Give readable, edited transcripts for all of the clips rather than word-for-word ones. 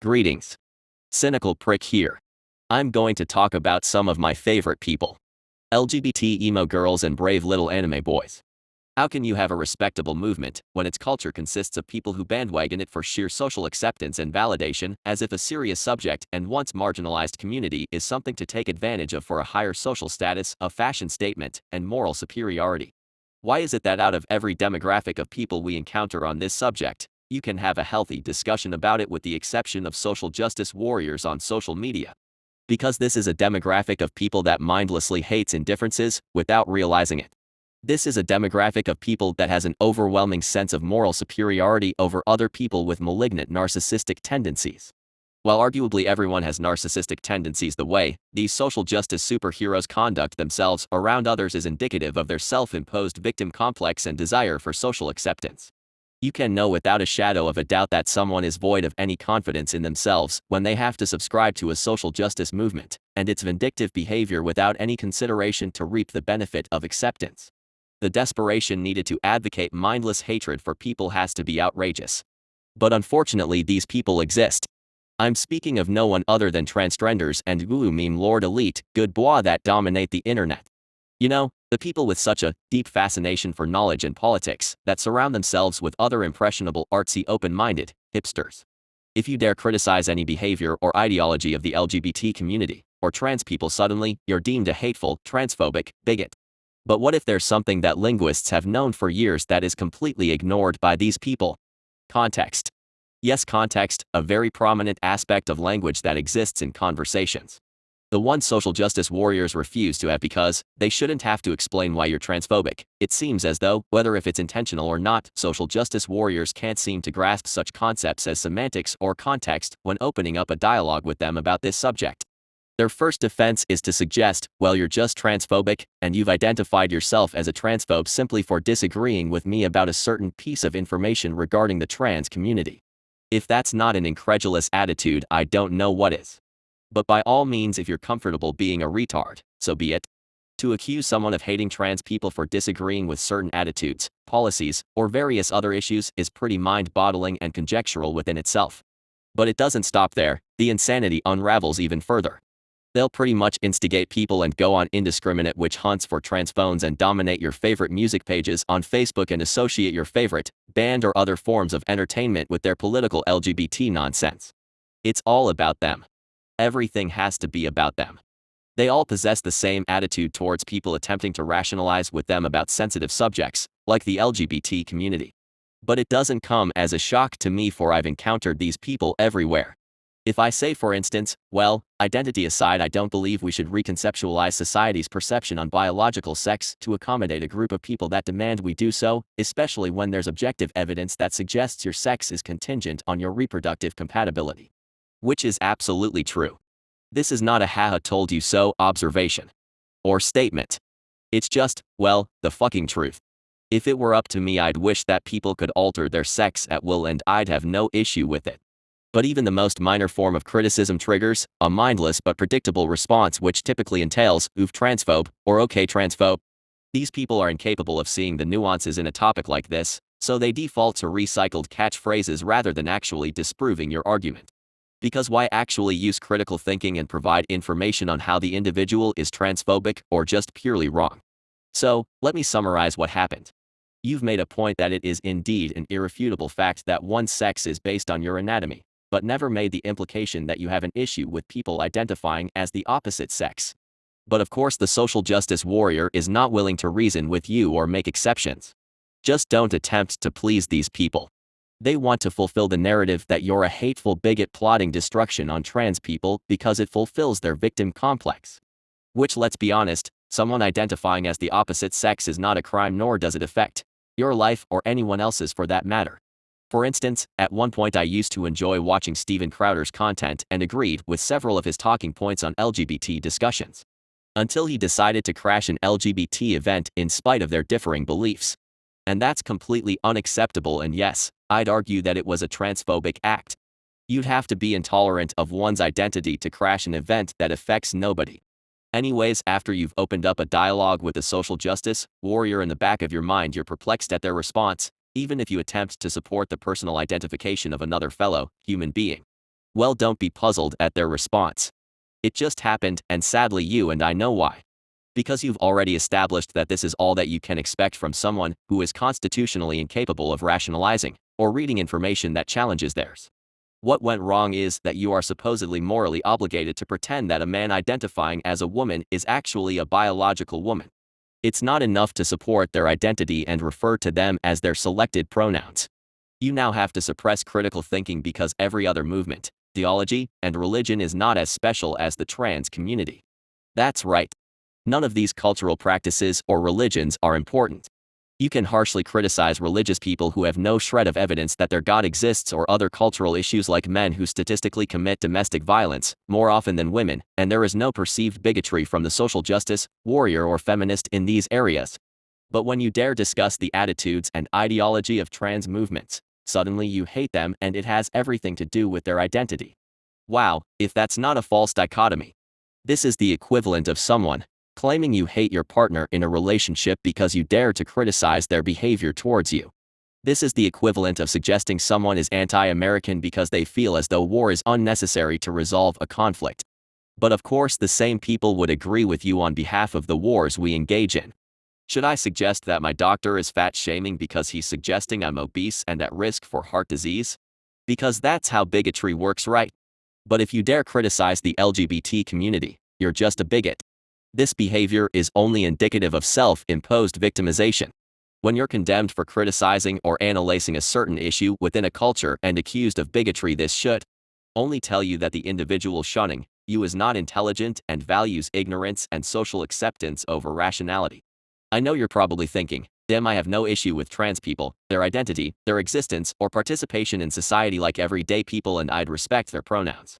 Greetings. Cynical prick here. I'm going to talk about some of my favorite people. LGBT emo girls and brave little anime boys. How can you have a respectable movement when its culture consists of people who bandwagon it for sheer social acceptance and validation, as if a serious subject and once marginalized community is something to take advantage of for a higher social status, a fashion statement, and moral superiority? Why is it that out of every demographic of people we encounter on this subject, you can have a healthy discussion about it with the exception of social justice warriors on social media? Because this is a demographic of people that mindlessly hates indifferences without realizing it. This is a demographic of people that has an overwhelming sense of moral superiority over other people with malignant narcissistic tendencies. While arguably everyone has narcissistic tendencies, the way these social justice superheroes conduct themselves around others is indicative of their self-imposed victim complex and desire for social acceptance. You can know without a shadow of a doubt that someone is void of any confidence in themselves when they have to subscribe to a social justice movement and its vindictive behavior without any consideration to reap the benefit of acceptance. The desperation needed to advocate mindless hatred for people has to be outrageous. But unfortunately, these people exist. I'm speaking of no one other than transgenders and Gulu meme lord elite good bois that dominate the internet. You know, the people with such a deep fascination for knowledge and politics that surround themselves with other impressionable, artsy, open-minded hipsters. If you dare criticize any behavior or ideology of the LGBT community or trans people, suddenly you're deemed a hateful, transphobic bigot. But what if there's something that linguists have known for years that is completely ignored by these people? Context. Yes, context, a very prominent aspect of language that exists in conversations. The one social justice warriors refuse to have because they shouldn't have to explain why you're transphobic. It seems as though, whether if it's intentional or not, social justice warriors can't seem to grasp such concepts as semantics or context when opening up a dialogue with them about this subject. Their first defense is to suggest, well, you're just transphobic, and you've identified yourself as a transphobe simply for disagreeing with me about a certain piece of information regarding the trans community. If that's not an incredulous attitude, I don't know what is. But by all means, if you're comfortable being a retard, so be it. To accuse someone of hating trans people for disagreeing with certain attitudes, policies, or various other issues is pretty mind-boggling and conjectural within itself. But it doesn't stop there. The insanity unravels even further. They'll pretty much instigate people and go on indiscriminate witch hunts for trans phones and dominate your favorite music pages on Facebook and associate your favorite band or other forms of entertainment with their political LGBT nonsense. It's all about them. Everything has to be about them. They all possess the same attitude towards people attempting to rationalize with them about sensitive subjects, like the LGBT community. But it doesn't come as a shock to me, for I've encountered these people everywhere. If I say, for instance, well, identity aside, I don't believe we should reconceptualize society's perception on biological sex to accommodate a group of people that demand we do so, especially when there's objective evidence that suggests your sex is contingent on your reproductive compatibility. Which is absolutely true. This is not a haha told you so observation or statement. It's just, well, the fucking truth. If it were up to me, I'd wish that people could alter their sex at will and I'd have no issue with it. But even the most minor form of criticism triggers a mindless but predictable response, which typically entails, oof transphobe, or okay transphobe. These people are incapable of seeing the nuances in a topic like this, so they default to recycled catchphrases rather than actually disproving your argument. Because why actually use critical thinking and provide information on how the individual is transphobic or just purely wrong? So, let me summarize what happened. You've made a point that it is indeed an irrefutable fact that one's sex is based on your anatomy, but never made the implication that you have an issue with people identifying as the opposite sex. But of course, the social justice warrior is not willing to reason with you or make exceptions. Just don't attempt to please these people. They want to fulfill the narrative that you're a hateful bigot plotting destruction on trans people because it fulfills their victim complex. Which, let's be honest, someone identifying as the opposite sex is not a crime, nor does it affect your life or anyone else's for that matter. For instance, at one point I used to enjoy watching Steven Crowder's content and agreed with several of his talking points on LGBT discussions. Until he decided to crash an LGBT event in spite of their differing beliefs. And that's completely unacceptable, and yes, I'd argue that it was a transphobic act. You'd have to be intolerant of one's identity to crash an event that affects nobody. Anyways, after you've opened up a dialogue with a social justice warrior, in the back of your mind you're perplexed at their response, even if you attempt to support the personal identification of another fellow human being. Well, don't be puzzled at their response. It just happened, and sadly you and I know why. Because you've already established that this is all that you can expect from someone who is constitutionally incapable of rationalizing or reading information that challenges theirs. What went wrong is that you are supposedly morally obligated to pretend that a man identifying as a woman is actually a biological woman. It's not enough to support their identity and refer to them as their selected pronouns. You now have to suppress critical thinking because every other movement, theology, and religion is not as special as the trans community. That's right. None of these cultural practices or religions are important. You can harshly criticize religious people who have no shred of evidence that their God exists, or other cultural issues like men who statistically commit domestic violence more often than women, and there is no perceived bigotry from the social justice warrior or feminist in these areas. But when you dare discuss the attitudes and ideology of trans movements, suddenly you hate them, and it has everything to do with their identity. Wow, if that's not a false dichotomy. This is the equivalent of someone claiming you hate your partner in a relationship because you dare to criticize their behavior towards you. This is the equivalent of suggesting someone is anti-American because they feel as though war is unnecessary to resolve a conflict. But of course the same people would agree with you on behalf of the wars we engage in. Should I suggest that my doctor is fat-shaming because he's suggesting I'm obese and at risk for heart disease? Because that's how bigotry works, right? But if you dare criticize the LGBT community, you're just a bigot. This behavior is only indicative of self-imposed victimization. When you're condemned for criticizing or analyzing a certain issue within a culture and accused of bigotry, this should only tell you that the individual shunning you is not intelligent and values ignorance and social acceptance over rationality. I know you're probably thinking, damn, I have no issue with trans people, their identity, their existence, or participation in society like everyday people, and I'd respect their pronouns.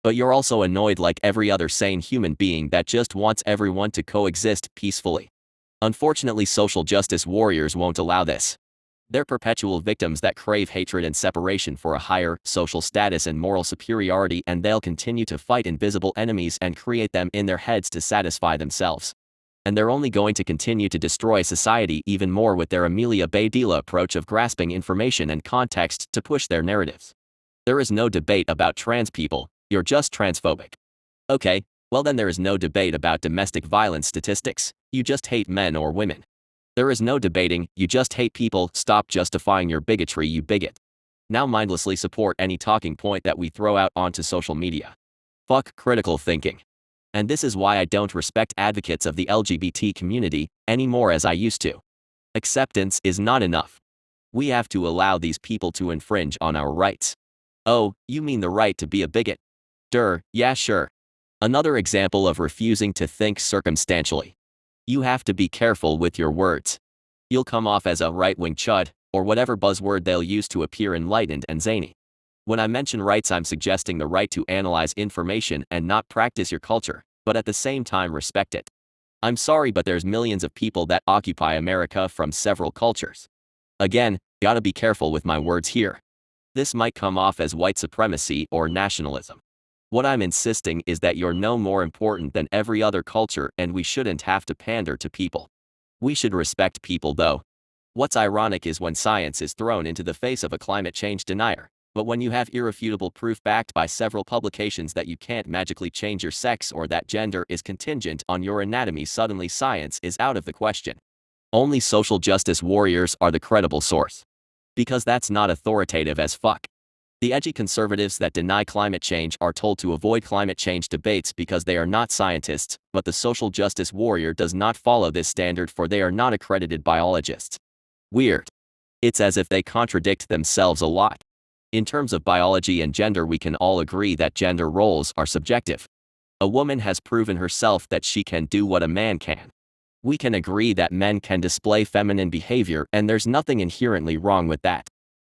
But you're also annoyed like every other sane human being that just wants everyone to coexist peacefully. Unfortunately, social justice warriors won't allow this. They're perpetual victims that crave hatred and separation for a higher social status and moral superiority, and they'll continue to fight invisible enemies and create them in their heads to satisfy themselves. And they're only going to continue to destroy society even more with their Amelia Baydila approach of grasping information and context to push their narratives. There is no debate about trans people. You're just transphobic. Okay, well then there is no debate about domestic violence statistics. You just hate men or women. There is no debating, you just hate people. Stop justifying your bigotry, you bigot. Now mindlessly support any talking point that we throw out onto social media. Fuck critical thinking. And this is why I don't respect advocates of the LGBT community anymore as I used to. Acceptance is not enough. We have to allow these people to infringe on our rights. Oh, you mean the right to be a bigot? Yeah, sure. Another example of refusing to think circumstantially. You have to be careful with your words. You'll come off as a right-wing chud, or whatever buzzword they'll use to appear enlightened and zany. When I mention rights, I'm suggesting the right to analyze information and not practice your culture, but at the same time respect it. I'm sorry, but there's millions of people that occupy America from several cultures. Again, gotta be careful with my words here. This might come off as white supremacy or nationalism. What I'm insisting is that you're no more important than every other culture, and we shouldn't have to pander to people. We should respect people though. What's ironic is when science is thrown into the face of a climate change denier, but when you have irrefutable proof backed by several publications that you can't magically change your sex or that gender is contingent on your anatomy, suddenly science is out of the question. Only social justice warriors are the credible source. Because that's not authoritative as fuck. The edgy conservatives that deny climate change are told to avoid climate change debates because they are not scientists, but the social justice warrior does not follow this standard, for they are not accredited biologists. Weird. It's as if they contradict themselves a lot. In terms of biology and gender, we can all agree that gender roles are subjective. A woman has proven herself that she can do what a man can. We can agree that men can display feminine behavior, and there's nothing inherently wrong with that.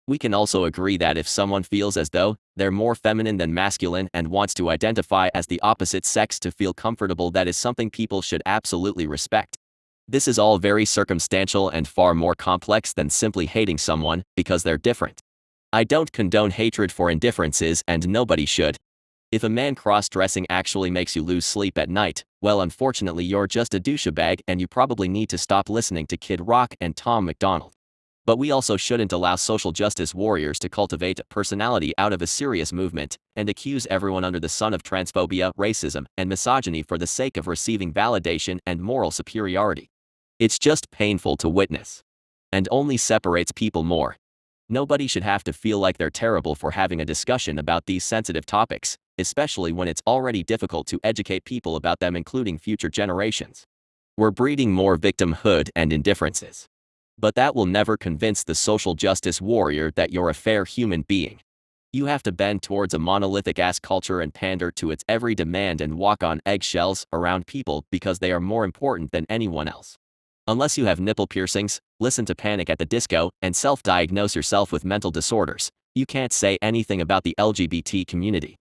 We can also agree that if someone feels as though they're more feminine than masculine and wants to identify as the opposite sex to feel comfortable, that is something people should absolutely respect. This is all very circumstantial and far more complex than simply hating someone because they're different. I don't condone hatred for indifferences, and nobody should. If a man cross-dressing actually makes you lose sleep at night, well, unfortunately you're just a douchebag, and you probably need to stop listening to Kid Rock and Tom MacDonald. But we also shouldn't allow social justice warriors to cultivate a personality out of a serious movement and accuse everyone under the sun of transphobia, racism, and misogyny for the sake of receiving validation and moral superiority. It's just painful to witness, and only separates people more. Nobody should have to feel like they're terrible for having a discussion about these sensitive topics, especially when it's already difficult to educate people about them, including future generations. We're breeding more victimhood and indifferences. But that will never convince the social justice warrior that you're a fair human being. You have to bend towards a monolithic-ass culture and pander to its every demand and walk on eggshells around people because they are more important than anyone else. Unless you have nipple piercings, listen to Panic at the Disco, and self-diagnose yourself with mental disorders, you can't say anything about the LGBT community.